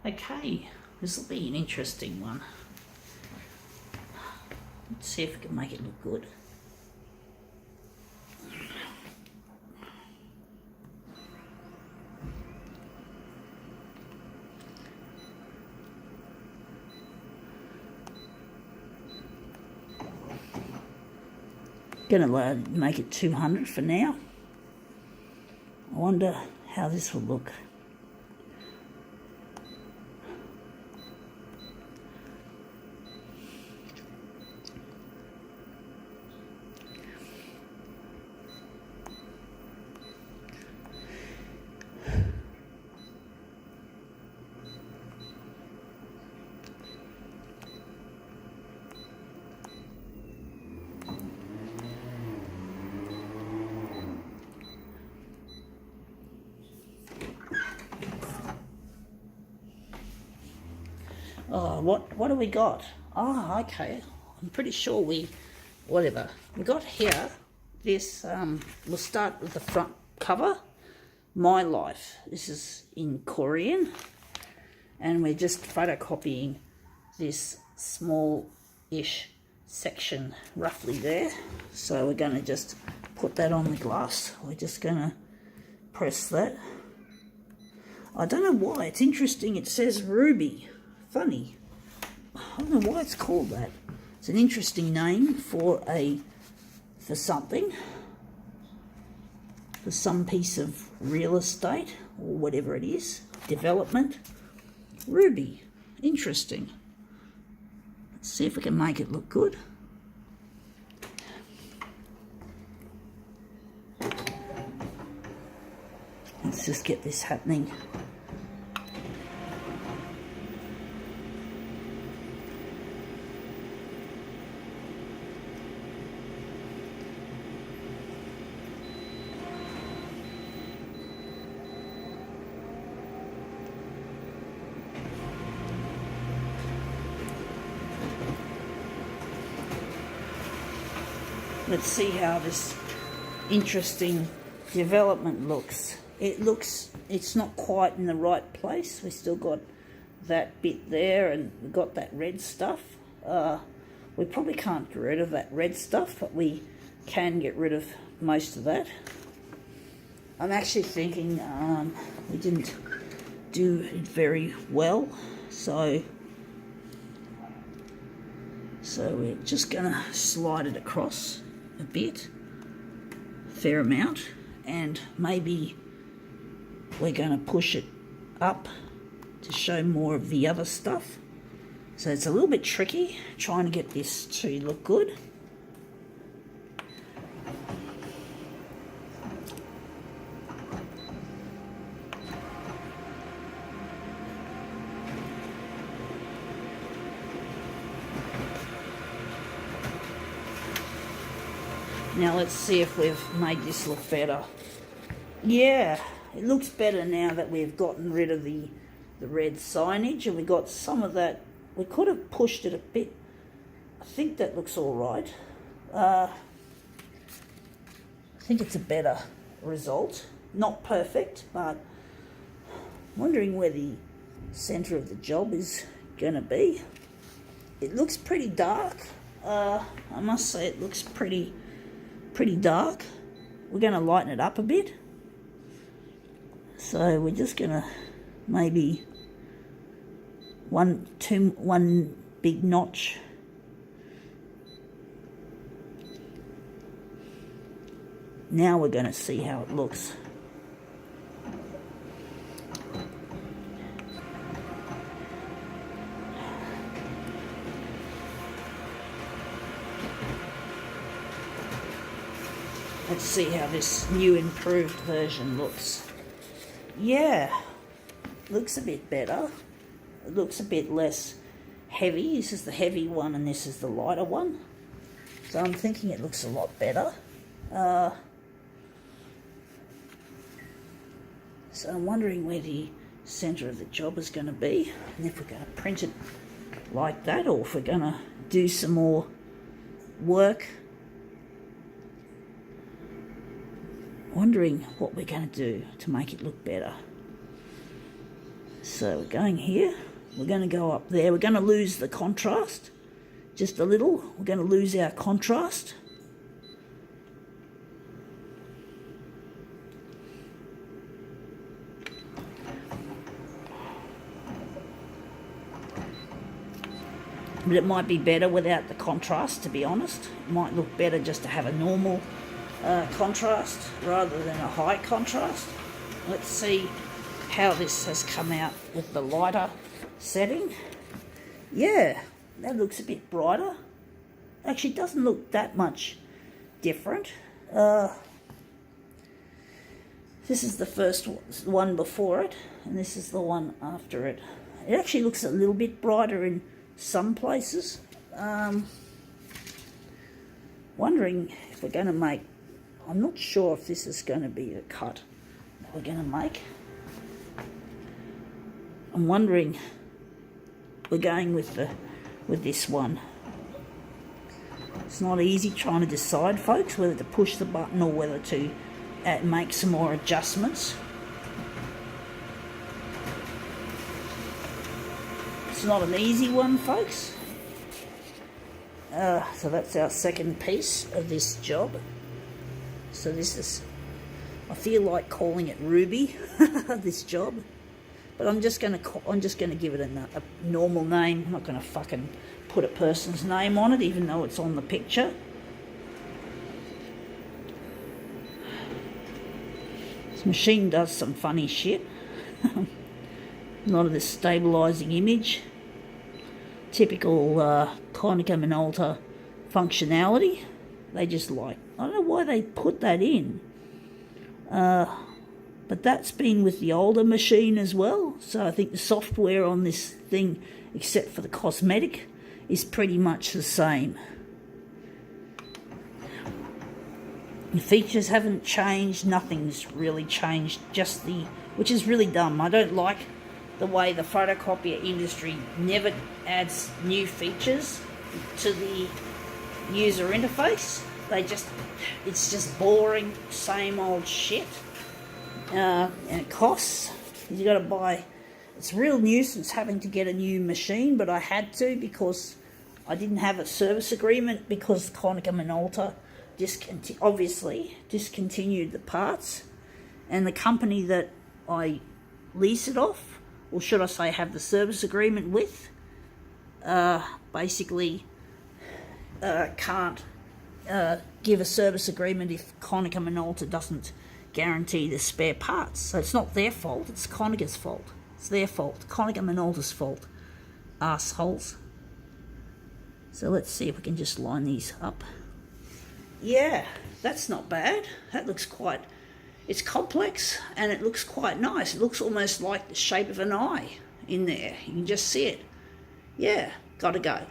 Okay, this will be an interesting one. Let's see if we can make it look good. Gonna make it 200 for now. I wonder how this will look. Oh, what do we got? Oh, okay. I'm pretty sure we got here. This we'll start with the front cover. My Life. This is in Korean, and we're just photocopying this small-ish section roughly there. So we're going to just put that on the glass. We're just going to press that. I don't know why. It's interesting. It says ruby. Funny. I don't know why it's called that. It's an interesting name for something. For some piece of real estate or whatever it is. Development. Ruby. Interesting. Let's see if we can make it look good. Let's just get this happening. Let's see how this interesting development looks. It's not quite in the right place. We still got that bit there, and we've got that red stuff. We probably can't get rid of that red stuff, but we can get rid of most of that. I'm actually thinking we didn't do it very well, so we're just gonna slide it across a bit, fair amount, and maybe we're going to push it up to show more of the other stuff. So it's a little bit tricky trying to get this to look good. Now let's see if we've made this look better. Yeah, it looks better now that we've gotten rid of the red signage, and we got some of that. We could have pushed it a bit. I think that looks all right. I think it's a better result. Not perfect, but I'm wondering where the centre of the job is going to be. It looks pretty dark. I must say it looks pretty dark. We're going to lighten it up a bit. So we're just going to maybe one big notch. Now we're going to see how it looks. Let's see how this new improved version looks. Yeah, looks a bit better. It looks a bit less heavy. This is the heavy one and this is the lighter one. So I'm thinking it looks a lot better. So I'm wondering where the centre of the job is going to be, and if we're going to print it like that, or if we're going to do some more work. Wondering what we're going to do to make it look better. So we're going here. We're going to go up there. We're going to lose the contrast just a little. We're going to lose our contrast. But it might be better without the contrast, to be honest. It might look better just to have a normal contrast rather than a high contrast. Let's see how this has come out with the lighter setting. Yeah, that looks a bit brighter. Actually, it doesn't look that much different. This is the first one before it, and this is the one after it. It actually looks a little bit brighter in some places. Wondering if we're going to make, I'm not sure if this is going to be the cut that we're going to make. I'm wondering, we're going with this one. It's not easy trying to decide, folks, whether to push the button or whether to make some more adjustments. It's not an easy one, folks. So that's our second piece of this job. So this is, I feel like calling it Ruby, this job, but I'm just gonna give it a normal name. I'm not gonna fucking put a person's name on it, even though it's on the picture. This machine does some funny shit. A lot of this stabilising image. Typical Konica Minolta functionality. They just like, I don't know why they put that in. But that's been with the older machine as well. So I think the software on this thing, except for the cosmetic, is pretty much the same. The features haven't changed, nothing's really changed, just which is really dumb. I don't like the way the photocopier industry never adds new features to the user interface. It's just boring, same old shit. And it costs. You got to buy. It's a real nuisance having to get a new machine, but I had to because I didn't have a service agreement because Konica Minolta obviously discontinued the parts, and the company that I lease it off, or should I say have the service agreement with, basically can't give a service agreement if Konica Minolta doesn't guarantee the spare parts. So it's not their fault, it's Konica's fault. It's their fault, Konica Minolta's fault. Assholes. So let's see if we can just line these up. Yeah, that's not bad. That looks quite, it's complex and it looks quite nice. It looks almost like the shape of an eye in there. You can just see it. Yeah, gotta go.